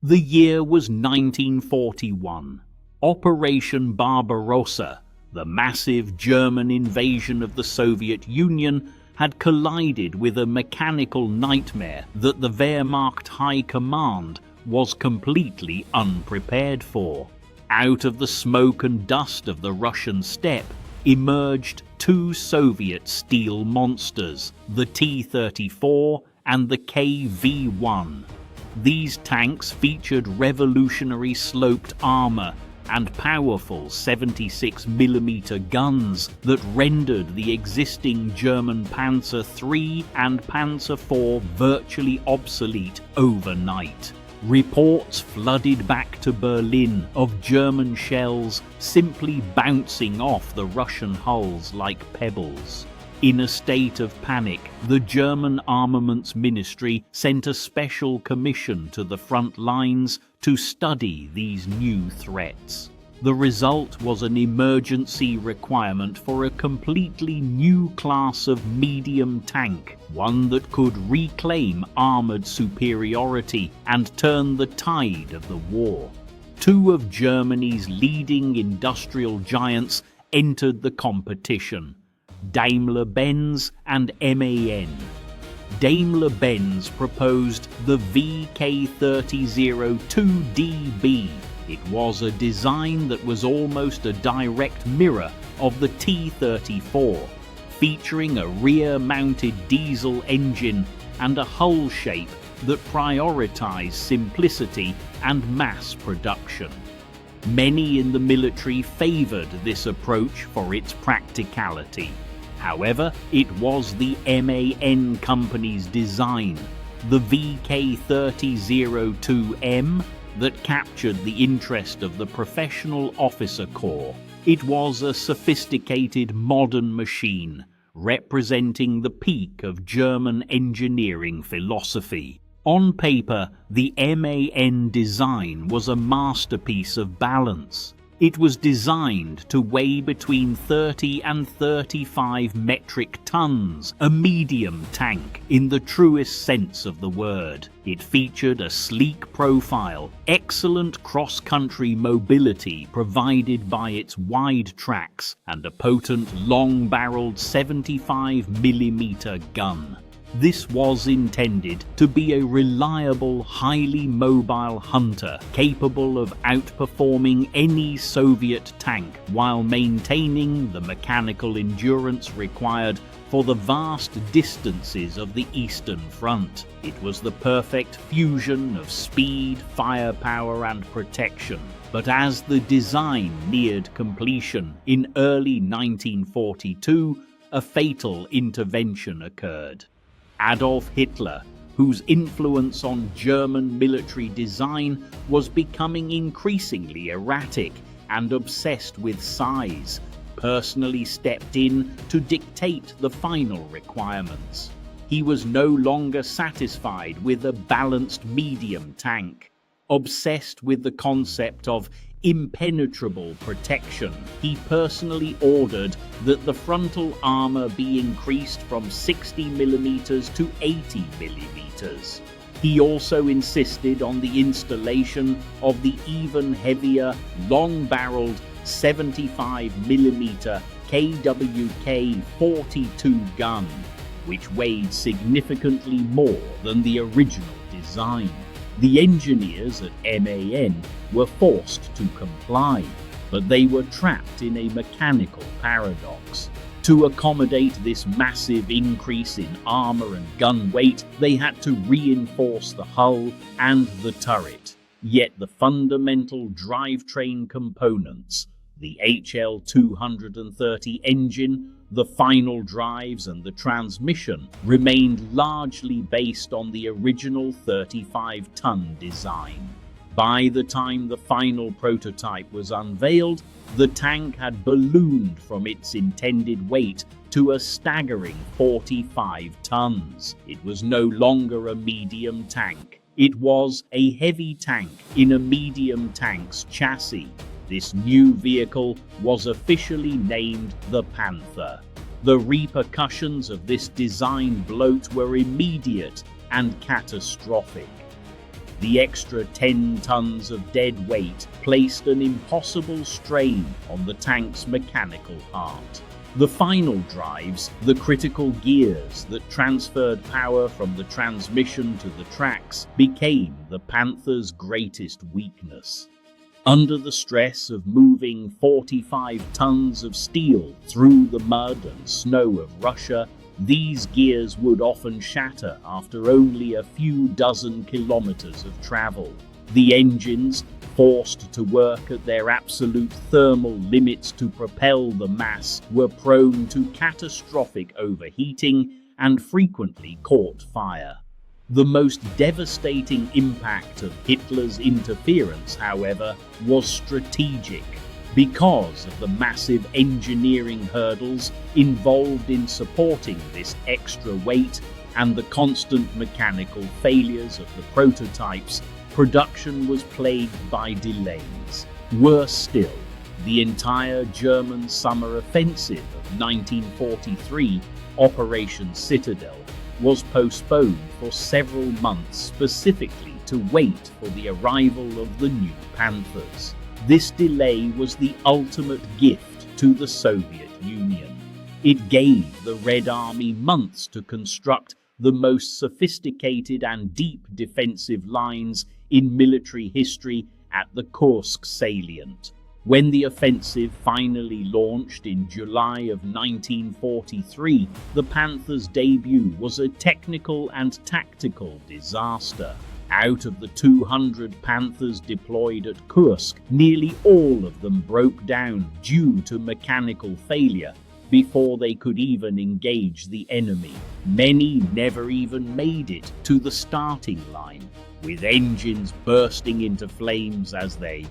The year was 1941. Operation Barbarossa, the massive German invasion of the Soviet Union, had collided with a mechanical nightmare that the Wehrmacht High Command was completely unprepared for. Out of the smoke and dust of the Russian steppe emerged two Soviet steel monsters, the T-34 and the KV-1. These tanks featured revolutionary sloped armor and powerful 76mm guns that rendered the existing German Panther III and Panther IV virtually obsolete overnight. Reports flooded back to Berlin of German shells simply bouncing off the Russian hulls like pebbles. In a state of panic, the German Armaments Ministry sent a special commission to the front lines to study these new threats. The result was an emergency requirement for a completely new class of medium tank, one that could reclaim armoured superiority and turn the tide of the war. Two of Germany's leading industrial giants entered the competition: Daimler-Benz and MAN. Daimler-Benz proposed the VK3002DB. It was a design that was almost a direct mirror of the T-34, featuring a rear-mounted diesel engine and a hull shape that prioritized simplicity and mass production. Many in the military favored this approach for its practicality. However, it was the MAN company's design, the VK3002M, that captured the interest of the professional officer corps. It was a sophisticated modern machine, representing the peak of German engineering philosophy. On paper, the MAN design was a masterpiece of balance. It was designed to weigh between 30 and 35 metric tons, a medium tank in the truest sense of the word. It featured a sleek profile, excellent cross-country mobility provided by its wide tracks, and a potent long-barreled 75mm gun. This was intended to be a reliable, highly mobile hunter capable of outperforming any Soviet tank while maintaining the mechanical endurance required for the vast distances of the Eastern Front. It was the perfect fusion of speed, firepower, and protection. But as the design neared completion in early 1942, a fatal intervention occurred. Adolf Hitler, whose influence on German military design was becoming increasingly erratic and obsessed with size, personally stepped in to dictate the final requirements. He was no longer satisfied with a balanced medium tank. Obsessed with the concept of impenetrable protection, he personally ordered that the frontal armor be increased from 60mm to 80mm. He also insisted on the installation of the even heavier, long-barreled 75mm KWK-42 gun, which weighed significantly more than the original design. The engineers at MAN were forced to comply, but they were trapped in a mechanical paradox. To accommodate this massive increase in armor and gun weight, they had to reinforce the hull and the turret. Yet the fundamental drivetrain components, the HL-230 engine, the final drives and the transmission, remained largely based on the original 35-ton design. By the time the final prototype was unveiled, the tank had ballooned from its intended weight to a staggering 45 tons. It was no longer a medium tank. It was a heavy tank in a medium tank's chassis. This new vehicle was officially named the Panther. The repercussions of this design bloat were immediate and catastrophic. The extra 10 tons of dead weight placed an impossible strain on the tank's mechanical heart. The final drives, the critical gears that transferred power from the transmission to the tracks, became the Panther's greatest weakness. Under the stress of moving 45 tons of steel through the mud and snow of Russia, these gears would often shatter after only a few dozen kilometers of travel. The engines, forced to work at their absolute thermal limits to propel the mass, were prone to catastrophic overheating and frequently caught fire. The most devastating impact of Hitler's interference, however, was strategic, because of the massive engineering hurdles involved in supporting this extra weight and the constant mechanical failures of the prototypes. Production was plagued by delays. Worse still, the entire German summer offensive of 1943, Operation Citadel, was postponed for several months specifically to wait for the arrival of the new Panthers. This delay was the ultimate gift to the Soviet Union. It gave the Red Army months to construct the most sophisticated and deep defensive lines in military history at the Kursk salient. When the offensive finally launched in July of 1943, the Panthers' debut was a technical and tactical disaster. Out of the 200 Panthers deployed at Kursk, nearly all of them broke down due to mechanical failure before they could even engage the enemy. Many never even made it to the starting line, with engines bursting into flames as they